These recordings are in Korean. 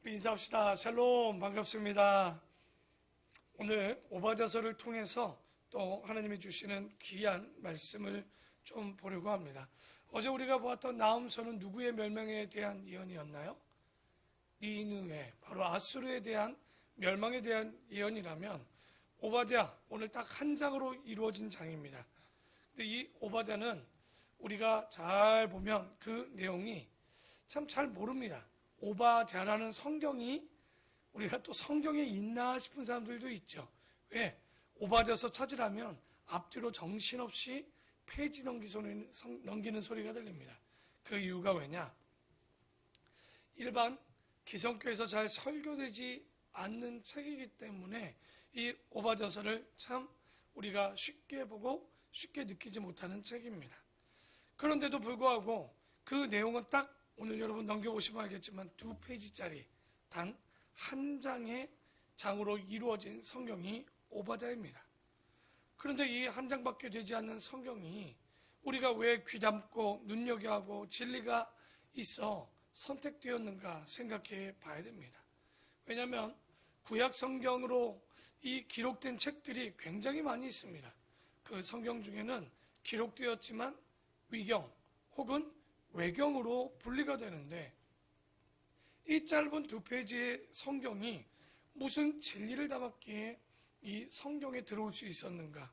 우리 인사합시다. 샬롬, 반갑습니다. 오늘 오바댜서를 통해서 또 하나님이 주시는 귀한 말씀을 좀 보려고 합니다. 어제 우리가 보았던 나훔서는 누구의 멸망에 대한 예언이었나요? 니느웨, 바로 아수르에 대한 멸망에 대한 예언이라면 오바댜, 오늘 딱 한 장으로 이루어진 장입니다. 근데 이 오바댜는 우리가 잘 보면 그 내용이 참 잘 모릅니다. 오바댜라는 성경이 우리가 또 성경에 있나 싶은 사람들도 있죠. 왜? 오바댜서 찾으라면 앞뒤로 정신없이 페이지 넘기는 소리가 들립니다. 그 이유가 왜냐? 일반 기성교에서 잘 설교되지 않는 책이기 때문에 이 오바댜서를 참 우리가 쉽게 보고 쉽게 느끼지 못하는 책입니다. 그런데도 불구하고 그 내용은 딱 오늘 여러분 넘겨보시면 알겠지만 2페이지짜리 단 한 장의 장으로 이루어진 성경이 오바댜입니다. 그런데 이 한 장밖에 되지 않는 성경이 우리가 왜 귀담고 눈여겨하고 진리가 있어 선택되었는가 생각해 봐야 됩니다. 왜냐하면 구약 성경으로 이 기록된 책들이 굉장히 많이 있습니다. 그 성경 중에는 기록되었지만 위경 혹은 외경으로 분리가 되는데 이 짧은 2페이지의 성경이 무슨 진리를 담았기에 이 성경에 들어올 수 있었는가?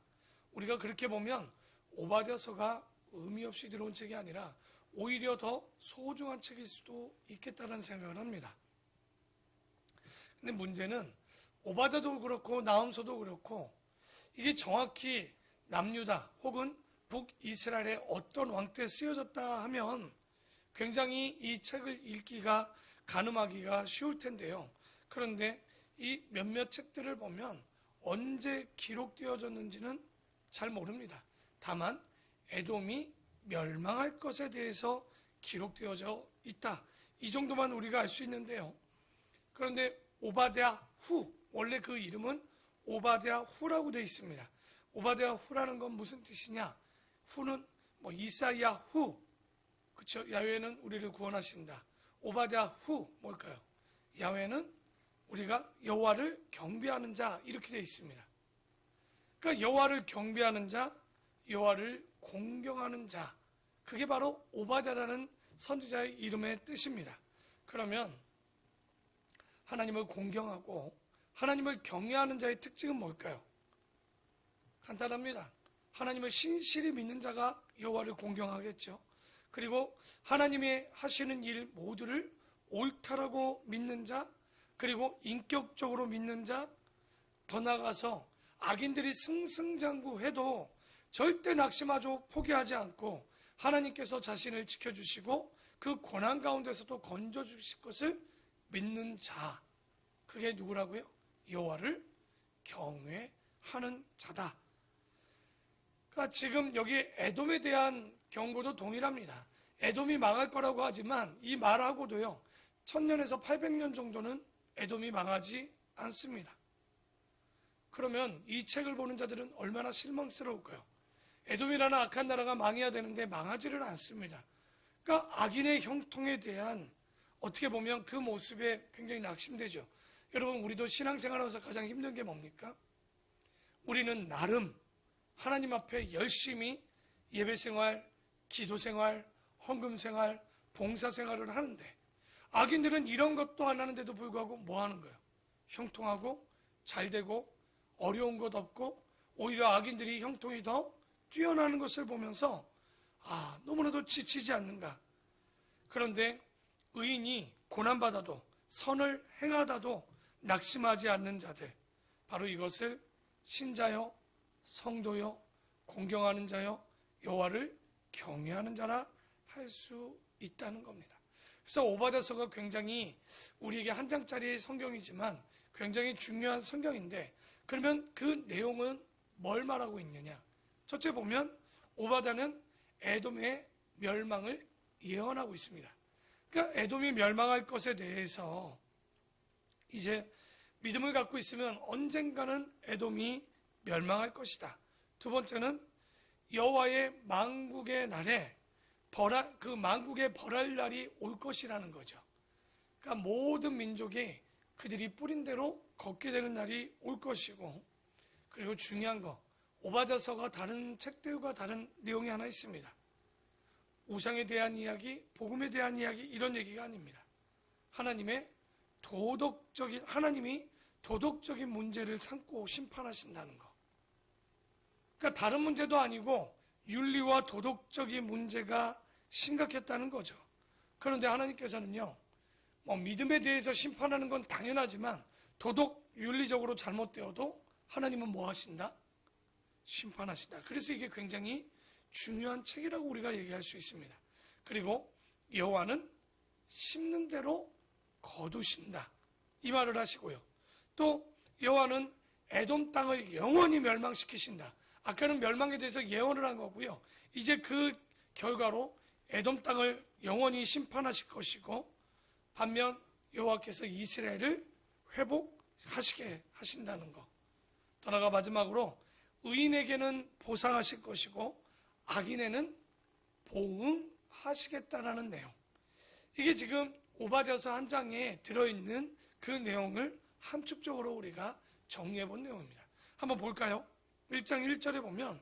우리가 그렇게 보면 오바댜서가 의미 없이 들어온 책이 아니라 오히려 더 소중한 책일 수도 있겠다는 생각을 합니다. 근데 문제는 오바댜도 그렇고 나훔서도 그렇고 이게 정확히 남유다 혹은 북이스라엘의 어떤 왕 때 쓰여졌다 하면 굉장히 이 책을 읽기가 가늠하기가 쉬울 텐데요. 그런데 이 몇몇 책들을 보면 언제 기록되어졌는지는 잘 모릅니다. 다만 에돔이 멸망할 것에 대해서 기록되어져 있다. 이 정도만 우리가 알 수 있는데요. 그런데 오바댜 후, 원래 그 이름은 오바댜 후라고 되어 있습니다. 오바댜 후라는 건 무슨 뜻이냐? 후는 이사야 후, 그렇죠? 야훼는 우리를 구원하신다. 오바댜 후 뭘까요? 야훼는 우리가 여호와를 경배하는 자 이렇게 되어 있습니다. 그러니까 여호와를 경배하는 자, 여호와를 공경하는 자, 그게 바로 오바댜라는 선지자의 이름의 뜻입니다. 그러면 하나님을 공경하고 하나님을 경외하는 자의 특징은 뭘까요? 간단합니다. 하나님을 신실히 믿는 자가 여호와를 공경하겠죠. 그리고 하나님이 하시는 일 모두를 옳다라고 믿는 자, 그리고 인격적으로 믿는 자, 더 나아가서 악인들이 승승장구해도 절대 낙심하고 포기하지 않고 하나님께서 자신을 지켜주시고 그 고난 가운데서도 건져주실 것을 믿는 자, 그게 누구라고요? 여호와를 경외하는 자다. 그러니까 지금 여기 에돔에 대한 경고도 동일합니다. 에돔이 망할 거라고 하지만 이 말하고도요 1000년에서 800년 정도는 에돔이 망하지 않습니다. 그러면 이 책을 보는 자들은 얼마나 실망스러울까요? 에돔이라는 악한 나라가 망해야 되는데 망하지를 않습니다. 그러니까 악인의 형통에 대한 어떻게 보면 그 모습에 굉장히 낙심되죠. 여러분, 우리도 신앙생활하면서 가장 힘든 게 뭡니까? 우리는 나름 하나님 앞에 열심히 예배생활, 기도생활, 헌금생활, 봉사생활을 하는데 악인들은 이런 것도 안 하는데도 불구하고 뭐 하는 거예요? 형통하고 잘되고 어려운 것 없고 오히려 악인들이 형통이 더 뛰어나는 것을 보면서 너무나도 지치지 않는가. 그런데 의인이 고난받아도 선을 행하다도 낙심하지 않는 자들, 바로 이것을 신자요, 성도요, 공경하는 자요, 여호와를 경외하는 자라 할 수 있다는 겁니다. 그래서 오바댜서가 굉장히 우리에게 한 장짜리 성경이지만 굉장히 중요한 성경인데, 그러면 그 내용은 뭘 말하고 있느냐? 첫째 보면 오바댜는 에돔의 멸망을 예언하고 있습니다. 그러니까 에돔이 멸망할 것에 대해서 이제 믿음을 갖고 있으면 언젠가는 에돔이 멸망할 것이다. 두 번째는 여호와의 만국의 날에 그 만국의 벌할 날이 올 것이라는 거죠. 그러니까 모든 민족이 그들이 뿌린 대로 걷게 되는 날이 올 것이고, 그리고 중요한 거, 오바댜서가 다른 책들과 다른 내용이 하나 있습니다. 우상에 대한 이야기, 복음에 대한 이야기, 이런 얘기가 아닙니다. 하나님이 도덕적인 문제를 삼고 심판하신다는 거. 그러니까 다른 문제도 아니고 윤리와 도덕적인 문제가 심각했다는 거죠. 그런데 하나님께서는요, 믿음에 대해서 심판하는 건 당연하지만 도덕, 윤리적으로 잘못되어도 하나님은 뭐 하신다? 심판하신다. 그래서 이게 굉장히 중요한 책이라고 우리가 얘기할 수 있습니다. 그리고 여호와는 심는 대로 거두신다, 이 말을 하시고요. 또 여호와는 에돔 땅을 영원히 멸망시키신다. 아까는 멸망에 대해서 예언을 한 거고요. 이제 그 결과로 에돔 땅을 영원히 심판하실 것이고, 반면 여호와께서 이스라엘을 회복하시게 하신다는 것. 더 나아가 마지막으로 의인에게는 보상하실 것이고 악인에는 보응하시겠다라는 내용. 이게 지금 오바댜서 한 장에 들어있는 그 내용을 함축적으로 우리가 정리해 본 내용입니다. 한번 볼까요? 1장 1절에 보면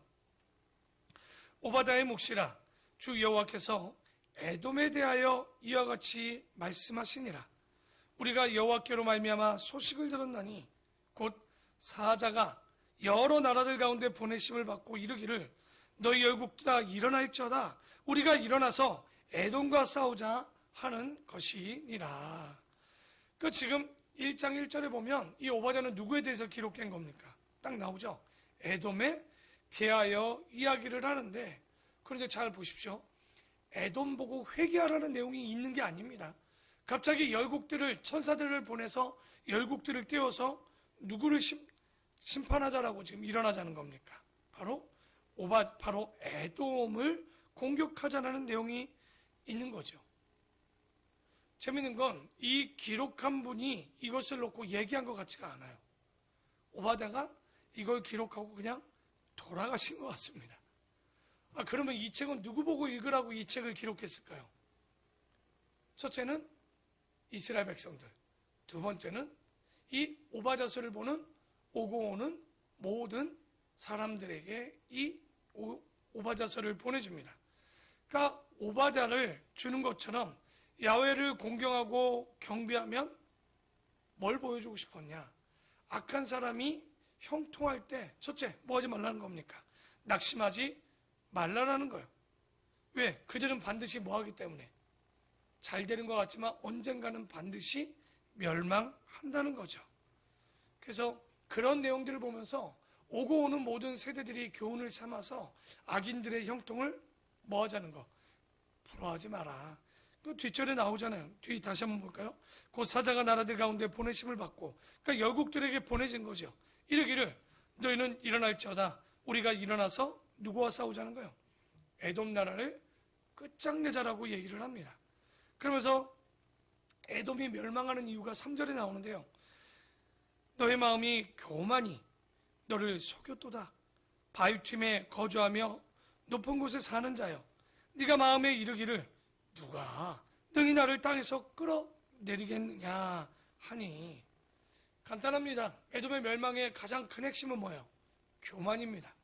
오바댜의 묵시라, 주 여호와께서 에돔에 대하여 이와 같이 말씀하시니라. 우리가 여호와께로 말미암아 소식을 들었나니 곧 사자가 여러 나라들 가운데 보내심을 받고 이르기를 너희 열국들아 일어날지어다, 우리가 일어나서 에돔과 싸우자 하는 것이니라. 그 지금 1장 1절에 보면 이 오바댜는 누구에 대해서 기록된 겁니까? 딱 나오죠. 에돔에 대하여 이야기를 하는데, 그런데 잘 보십시오. 에돔 보고 회개하라는 내용이 있는 게 아닙니다. 갑자기 열국들을, 천사들을 보내서 열국들을 떼어서 누구를 심판하자라고 지금 일어나자는 겁니까? 바로 에돔을 공격하자라는 내용이 있는 거죠. 재밌는 건 이 기록한 분이 이것을 놓고 얘기한 것 같지가 않아요. 오바댜가 이걸 기록하고 그냥 돌아가신 것 같습니다. 그러면 이 책은 누구 보고 읽으라고 이 책을 기록했을까요? 첫째는 이스라엘 백성들, 두 번째는 이 오바댜서를 보는 오고 오는 모든 사람들에게 이 오바댜서를 보내줍니다. 그러니까 오바댜를 주는 것처럼 야훼를 공경하고 경배하면 뭘 보여주고 싶었냐? 악한 사람이 형통할 때 첫째 뭐 하지 말라는 겁니까? 낙심하지 말라라는 거예요. 왜? 그들은 반드시 뭐 하기 때문에 잘 되는 것 같지만 언젠가는 반드시 멸망한다는 거죠. 그래서 그런 내용들을 보면서 오고 오는 모든 세대들이 교훈을 삼아서 악인들의 형통을 뭐 하자는 거? 부러워하지 마라. 그 뒷절에 나오잖아요. 뒤 다시 한번 볼까요? 곧 사자가 나라들 가운데 보내심을 받고, 그러니까 열국들에게 보내진 거죠. 이르기를 너희는 일어날지어다, 우리가 일어나서 누구와 싸우자는 거예요? 에돔 나라를 끝장내자라고 얘기를 합니다. 그러면서 에돔이 멸망하는 이유가 3절에 나오는데요. 너의 마음이 교만이 너를 속였도다. 바위틈에 거주하며 높은 곳에 사는 자여, 네가 마음에 이르기를 누가 능히 나를 땅에서 끌어내리겠느냐 하니. 간단합니다. 에돔의 멸망의 가장 큰 핵심은 뭐예요? 교만입니다.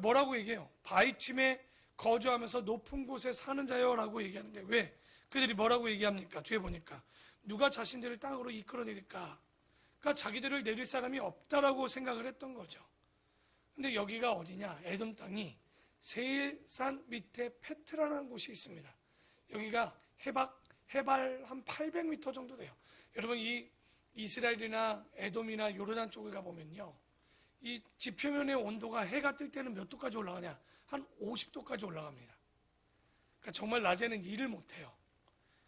뭐라고 얘기해요? 바위틈에 거주하면서 높은 곳에 사는 자여 라고 얘기하는데, 왜? 그들이 뭐라고 얘기합니까? 뒤에 보니까 누가 자신들을 땅으로 이끌어내릴까? 그러니까 자기들을 내릴 사람이 없다라고 생각을 했던 거죠. 근데 여기가 어디냐? 에돔 땅이 세일산 밑에 페트라라는 곳이 있습니다. 여기가 해발 한 800m 정도 돼요. 여러분, 이 이스라엘이나 에돔이나 요르단 쪽에 가보면요, 이 지표면의 온도가 해가 뜰 때는 몇 도까지 올라가냐? 한 50도까지 올라갑니다. 그러니까 정말 낮에는 일을 못해요.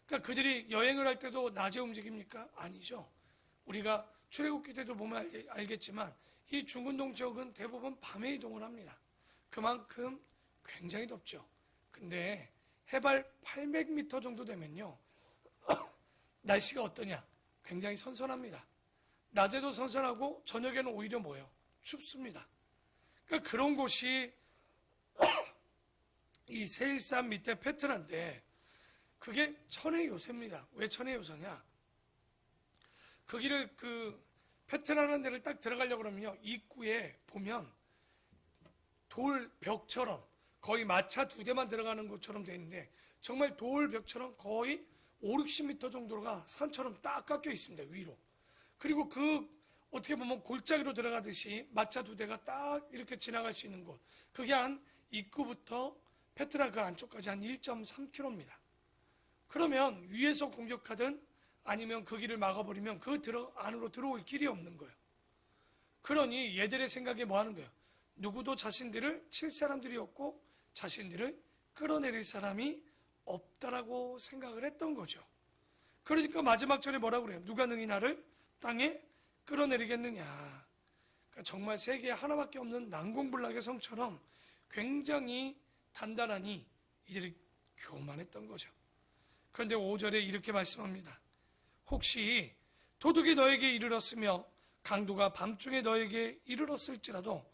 그러니까 그들이 여행을 할 때도 낮에 움직입니까? 아니죠. 우리가 출애굽기 때도 보면 알겠지만 이 중근동 지역은 대부분 밤에 이동을 합니다. 그만큼 굉장히 덥죠. 근데 해발 800m 정도 되면요, 날씨가 어떠냐? 굉장히 선선합니다. 낮에도 선선하고 저녁에는 오히려 뭐예요? 춥습니다. 그러니까 그런 곳이 이 세일산 밑에 페트라인데, 그게 천의 요새입니다. 왜 천의 요새냐? 그 길을 페트라는 데를 딱 들어가려고 그러면요, 입구에 보면 돌벽처럼 거의 마차 2대만 들어가는 곳처럼 되어 있는데, 정말 돌벽처럼 거의 5, 60m 정도가 산처럼 딱 깎여 있습니다, 위로. 그리고 어떻게 보면 골짜기로 들어가듯이 마차 2대가 딱 이렇게 지나갈 수 있는 곳, 그게 한 입구부터 페트라 그 안쪽까지 한 1.3km입니다. 그러면 위에서 공격하든 아니면 그 길을 막아버리면 안으로 들어올 길이 없는 거예요. 그러니 얘들의 생각에 뭐 하는 거예요? 누구도 자신들을 칠 사람들이 없고 자신들을 끌어내릴 사람이 없다라고 생각을 했던 거죠. 그러니까 마지막 절에 뭐라고 그래요? 누가 능히 나를 땅에 끌어내리겠느냐. 그러니까 정말 세계에 하나밖에 없는 난공불락의 성처럼 굉장히 단단하니 이들이 교만했던 거죠. 그런데 5절에 이렇게 말씀합니다. 혹시 도둑이 너에게 이르렀으며 강도가 밤중에 너에게 이르렀을지라도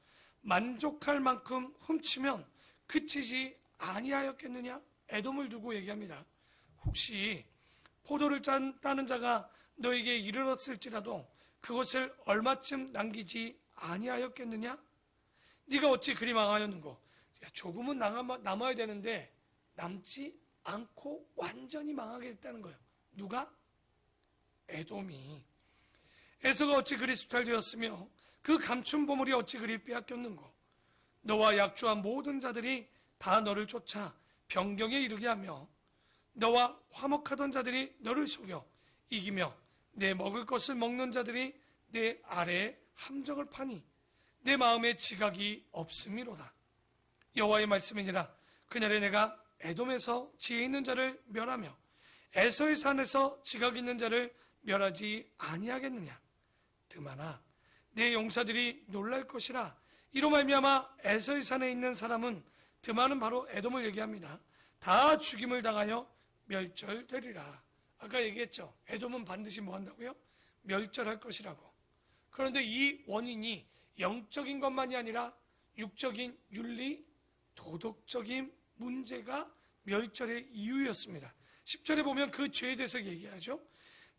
만족할 만큼 훔치면 그치지 아니하였겠느냐? 에돔을 두고 얘기합니다. 혹시 포도를 따는 자가 너에게 이르렀을지라도 그것을 얼마쯤 남기지 아니하였겠느냐? 네가 어찌 그리 망하였는고? 조금은 남아야 되는데 남지 않고 완전히 망하게 됐다는 거예요. 누가? 에돔이. 에서가 어찌 그리 수탈되었으며 그 감춘 보물이 어찌 그리 빼앗겼는고? 너와 약조한 모든 자들이 다 너를 쫓아 변경에 이르게 하며 너와 화목하던 자들이 너를 속여 이기며 내 먹을 것을 먹는 자들이 내 아래에 함정을 파니 내 마음에 지각이 없음이로다. 여호와의 말씀이니라. 그날에 내가 에돔에서 지혜 있는 자를 멸하며 에서의 산에서 지각 있는 자를 멸하지 아니하겠느냐. 드마나 내 용사들이 놀랄 것이라. 이로 말미암아 에서의 산에 있는 사람은, 드마는 바로 에돔을 얘기합니다, 다 죽임을 당하여 멸절되리라. 아까 얘기했죠. 에돔은 반드시 뭐 한다고요? 멸절할 것이라고. 그런데 이 원인이 영적인 것만이 아니라 육적인 윤리, 도덕적인 문제가 멸절의 이유였습니다. 10절에 보면 그 죄에 대해서 얘기하죠.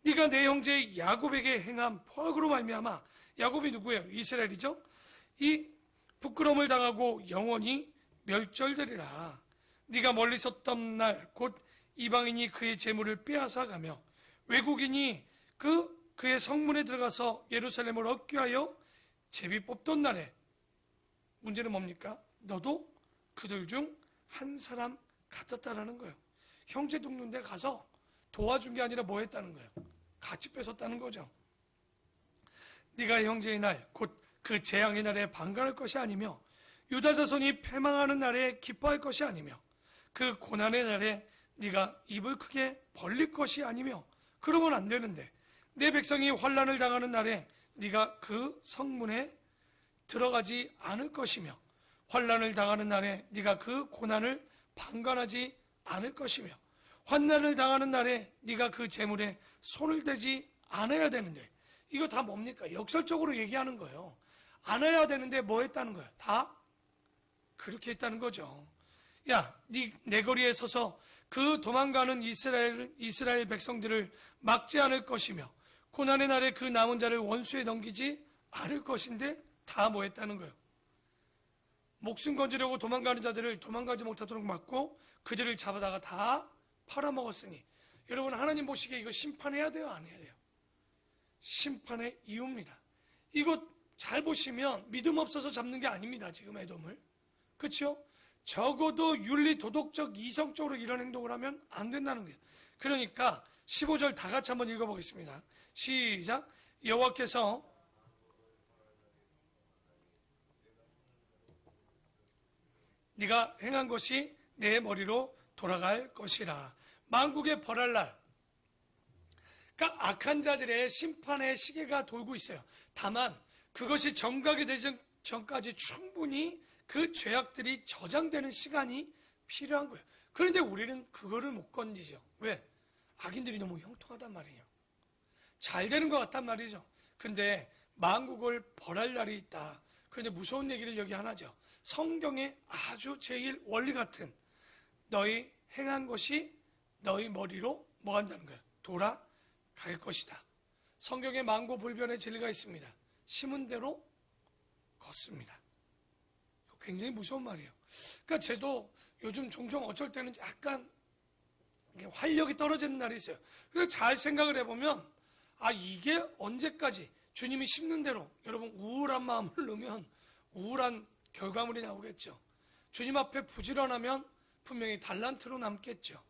네가 내 형제 야곱에게 행한 포악으로 말미암아, 야곱이 누구예요? 이스라엘이죠. 이 부끄러움을 당하고 영원히 멸절되리라. 네가 멀리 섰던 날 곧 이방인이 그의 재물을 빼앗아가며 외국인이 그의 성문에 들어가서 예루살렘을 얻게 하여 제비 뽑던 날에, 문제는 뭡니까? 너도 그들 중 한 사람 같았다라는 거예요. 형제 돕는 데 가서 도와준 게 아니라 뭐 했다는 거예요? 같이 뺏었다는 거죠. 네가 형제의 날 곧 그 재앙의 날에 방관할 것이 아니며 유다 자손이 패망하는 날에 기뻐할 것이 아니며 그 고난의 날에 네가 입을 크게 벌릴 것이 아니며, 그러면 안 되는데 내 백성이 환난을 당하는 날에 네가 그 성문에 들어가지 않을 것이며 환난을 당하는 날에 네가 그 고난을 방관하지 않을 것이며 환난을 당하는 날에 네가 그 재물에 손을 대지 않아야 되는데, 이거 다 뭡니까? 역설적으로 얘기하는 거예요. 안 해야 되는데 뭐 했다는 거예요? 다 그렇게 했다는 거죠. 야, 내 거리에 서서 그 도망가는 이스라엘 백성들을 막지 않을 것이며 고난의 날에 그 남은 자를 원수에 넘기지 않을 것인데 다 뭐 했다는 거예요? 목숨 건지려고 도망가는 자들을 도망가지 못하도록 막고 그들을 잡아다가 다 팔아먹었으니, 여러분 하나님 보시기에 이거 심판해야 돼요? 안 해야 돼요? 심판의 이유입니다. 이거 잘 보시면 믿음 없어서 잡는 게 아닙니다. 지금 에돔을. 그렇죠? 적어도 윤리, 도덕적, 이성적으로 이런 행동을 하면 안 된다는 거예요. 그러니까 15절 다 같이 한번 읽어보겠습니다. 시작. 여호와께서 네가 행한 것이 내 머리로 돌아갈 것이라. 만국의 벌할 날, 그러니까 악한 자들의 심판의 시계가 돌고 있어요. 다만 그것이 정각이 되기 전까지 충분히 그 죄악들이 저장되는 시간이 필요한 거예요. 그런데 우리는 그거를 못 건지죠. 왜? 악인들이 너무 형통하단 말이에요. 잘 되는 것 같단 말이죠. 근데 만국을 벌할 날이 있다. 그런데 무서운 얘기를 여기 하나죠. 성경에 아주 제일 원리 같은, 너희 행한 것이 너희 머리로 뭐 한다는 거예요? 돌아갈 것이다. 성경에 만고불변의 진리가 있습니다. 심은 대로 걷습니다. 굉장히 무서운 말이에요. 그러니까 저도 요즘 종종 어쩔 때는 약간 활력이 떨어지는 날이 있어요. 그래서 잘 생각을 해보면 이게 언제까지 주님이 심는 대로 여러분 우울한 마음을 넣으면 우울한 결과물이 나오겠죠. 주님 앞에 부지런하면 분명히 달란트로 남겠죠.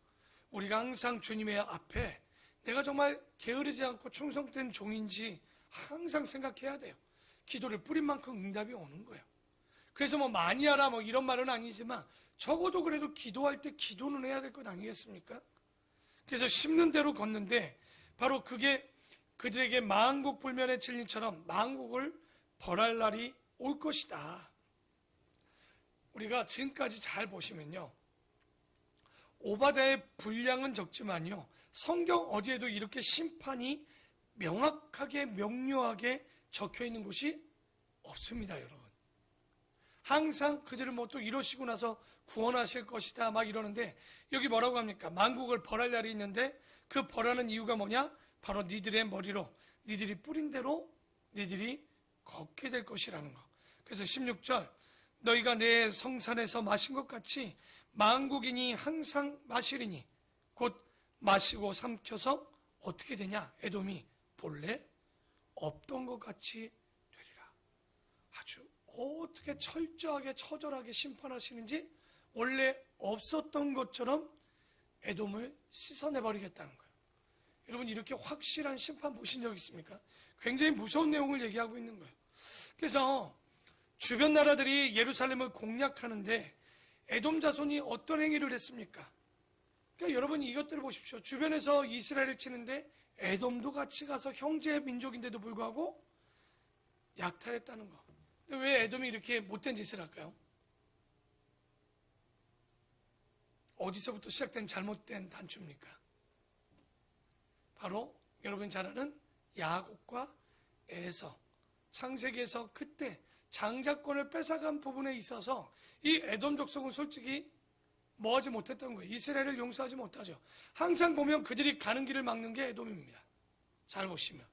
우리가 항상 주님의 앞에 내가 정말 게으르지 않고 충성된 종인지 항상 생각해야 돼요. 기도를 뿌린 만큼 응답이 오는 거예요. 그래서 뭐 많이 하라 뭐 이런 말은 아니지만 적어도 그래도 기도할 때 기도는 해야 될 것 아니겠습니까? 그래서 심는 대로 걷는데 바로 그게 그들에게 만국불면의 진리처럼 만국을 벌할 날이 올 것이다. 우리가 지금까지 잘 보시면요, 오바댜의 분량은 적지만요, 성경 어디에도 이렇게 심판이 명확하게 명료하게 적혀 있는 곳이 없습니다, 여러분. 항상 그들을 뭐 또 이러시고 나서 구원하실 것이다 막 이러는데, 여기 뭐라고 합니까? 만국을 벌할 날이 있는데 그 벌하는 이유가 뭐냐? 바로 니들의 머리로, 니들이 뿌린 대로 니들이 걷게 될 것이라는 거. 그래서 16절, 너희가 내 성산에서 마신 것 같이 만국인이 항상 마시리니 곧 마시고 삼켜서 어떻게 되냐? 에돔이 본래 없던 것 같이 되리라. 아주 어떻게 철저하게 처절하게 심판하시는지 원래 없었던 것처럼 에돔을 씻어내버리겠다는 거예요. 여러분 이렇게 확실한 심판 보신 적 있습니까? 굉장히 무서운 내용을 얘기하고 있는 거예요. 그래서 주변 나라들이 예루살렘을 공략하는데 에돔 자손이 어떤 행위를 했습니까? 그러니까 여러분 이것들을 보십시오. 주변에서 이스라엘을 치는데 에돔도 같이 가서 형제 민족인데도 불구하고 약탈했다는 거. 근데 왜 에돔이 이렇게 못된 짓을 할까요? 어디서부터 시작된 잘못된 단추입니까? 바로 여러분 잘 아는 야곱과 에서, 창세기에서 그때 장자권을 뺏어간 부분에 있어서 이 에돔 족속은 솔직히 뭐하지 못했던 거예요. 이스라엘을 용서하지 못하죠. 항상 보면 그들이 가는 길을 막는 게 에돔입니다. 잘 보시면.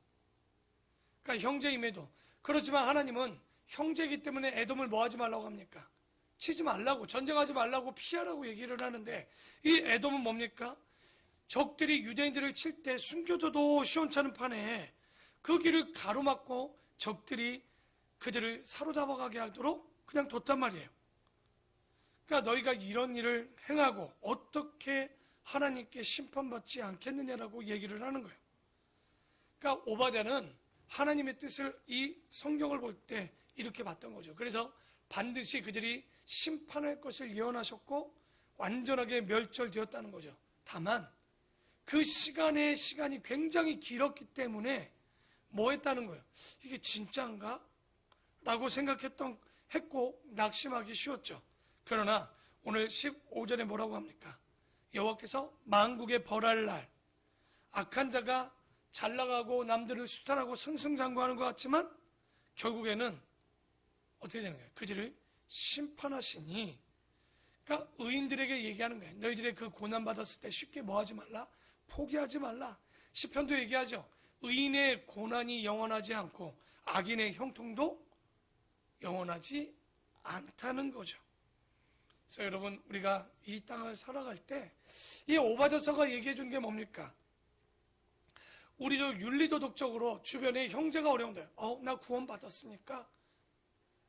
그러니까 형제임에도. 그렇지만 하나님은 형제이기 때문에 에돔을 뭐하지 말라고 합니까? 치지 말라고, 전쟁하지 말라고, 피하라고 얘기를 하는데 이 에돔은 뭡니까? 적들이 유대인들을 칠 때 숨겨져도 시원찮은 판에 그 길을 가로막고 적들이 그들을 사로잡아가게 하도록 그냥 뒀단 말이에요. 그러니까 너희가 이런 일을 행하고 어떻게 하나님께 심판받지 않겠느냐라고 얘기를 하는 거예요. 그러니까 오바댜는 하나님의 뜻을 이 성경을 볼 때 이렇게 봤던 거죠. 그래서 반드시 그들이 심판할 것을 예언하셨고 완전하게 멸절되었다는 거죠. 다만 그 시간이 굉장히 길었기 때문에 뭐 했다는 거예요? 이게 진짜인가? 라고 했고 낙심하기 쉬웠죠. 그러나 오늘 15절에 뭐라고 합니까? 여호와께서 만국에 벌할 날, 악한 자가 잘 나가고 남들을 수탈하고 승승장구하는 것 같지만 결국에는 어떻게 되는 거예요? 그들을 심판하시니, 그러니까 의인들에게 얘기하는 거예요. 너희들의 그 고난받았을 때 쉽게 뭐하지 말라? 포기하지 말라. 시편도 얘기하죠. 의인의 고난이 영원하지 않고 악인의 형통도 영원하지 않다는 거죠. 그래서 여러분 우리가 이 땅을 살아갈 때 이 오바댜서가 얘기해 준 게 뭡니까? 우리도 윤리도덕적으로 주변에 형제가 어려운데 나 구원받았으니까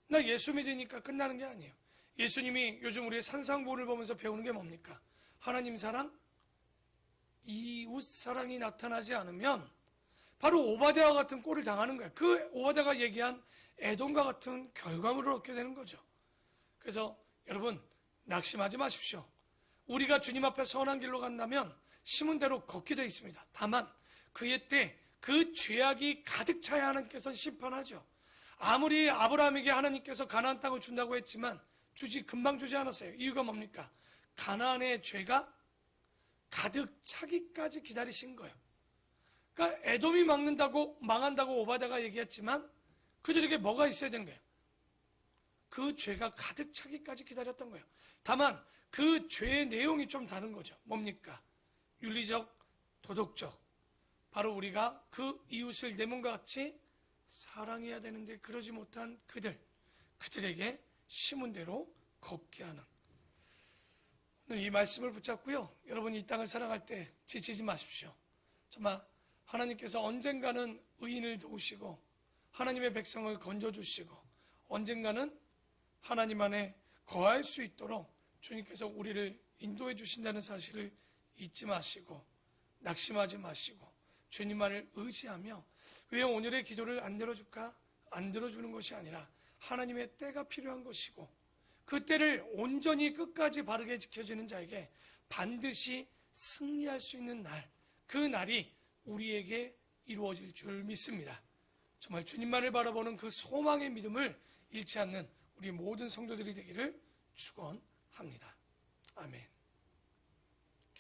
나 예수 믿으니까 끝나는 게 아니에요. 예수님이 요즘 우리의 산상보를 보면서 배우는 게 뭡니까? 하나님 사랑, 이웃 사랑이 나타나지 않으면 바로 오바댜와 같은 꼴을 당하는 거예요. 그 오바댜가 얘기한 에돔과 같은 결과물을 얻게 되는 거죠. 그래서 여러분 낙심하지 마십시오. 우리가 주님 앞에 선한 길로 간다면 심은 대로 걷게 되어 있습니다. 다만 그의 때 그 죄악이 가득 차야 하나님께서는 심판하죠. 아무리 아브라함에게 하나님께서 가나안 땅을 준다고 했지만 금방 주지 않았어요. 이유가 뭡니까? 가나안의 죄가 가득 차기까지 기다리신 거예요. 그러니까 에돔이 망한다고 오바댜가 얘기했지만 그들에게 뭐가 있어야 되는 거예요? 그 죄가 가득 차기까지 기다렸던 거예요. 다만 그 죄의 내용이 좀 다른 거죠. 뭡니까? 윤리적, 도덕적, 바로 우리가 그 이웃을 내 몸과 같이 사랑해야 되는데 그러지 못한 그들에게 심은 대로 걷게 하는, 오늘 이 말씀을 붙잡고요, 여러분이 이 땅을 살아갈 때 지치지 마십시오. 정말 하나님께서 언젠가는 의인을 도우시고 하나님의 백성을 건져주시고 언젠가는 하나님 안에 거할 수 있도록 주님께서 우리를 인도해 주신다는 사실을 잊지 마시고 낙심하지 마시고 주님만을 의지하며, 왜 오늘의 기도를 안 들어줄까? 안 들어주는 것이 아니라 하나님의 때가 필요한 것이고, 그 때를 온전히 끝까지 바르게 지켜지는 자에게 반드시 승리할 수 있는 날, 그 날이 우리에게 이루어질 줄 믿습니다. 정말 주님만을 바라보는 그 소망의 믿음을 잃지 않는 우리 모든 성도들이 되기를 축원합니다. 아멘.